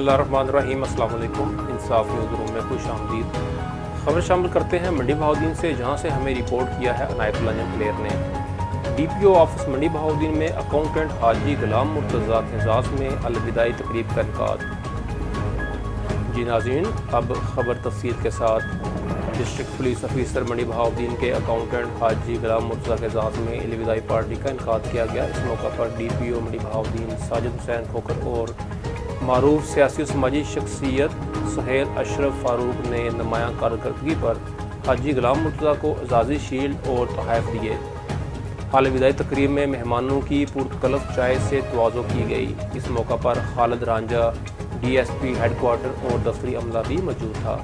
बिस्मिल्लाहिर्रहमानिर्रहीम। अस्सलाम वालेकुम। इंसाफ न्यूज़ रूम में खुश आमदीद। खबर शामिल करते हैं मंडी बहाउद्दीन से, जहां से हमें रिपोर्ट किया है अनायतुल्लाह प्लेयर ने। DPO ऑफिस मंडी बहाउद्दीन में अकाउंटेंट हाजी गुलाम मुर्तज़ा के एजाज़ में अलविदाई तकरीब का इनकाद। जी नाज़रीन, अब खबर तफसील के साथ। डिस्ट्रिक्ट पुलिस ऑफिसर मंडी बहाउद्दीन के अकाउंटेंट हाजी गुलाम मुर्तज़ा के एजाज़ में अलविदाई पार्टी का इनकाद किया गया। इस मौका पर DPO मंडी बहाउद्दीन साजिद हुसैन खोकर और मारूफ सियासी समाजी शख्सियत सहेल अशरफ फारूक ने नुमायां कारकर्दगी पर हाजी गुलाम मुर्तज़ा को एजाज़ी शील्ड और तोहफ़े दिए। अलविदाई तकरीब में मेहमानों की पुरतकल्लफ चाय से तवाज़ो की गई। इस मौका पर खालिद रांझा DSP हेडक्वार्टर और दफ्तरी अमला भी मौजूद था।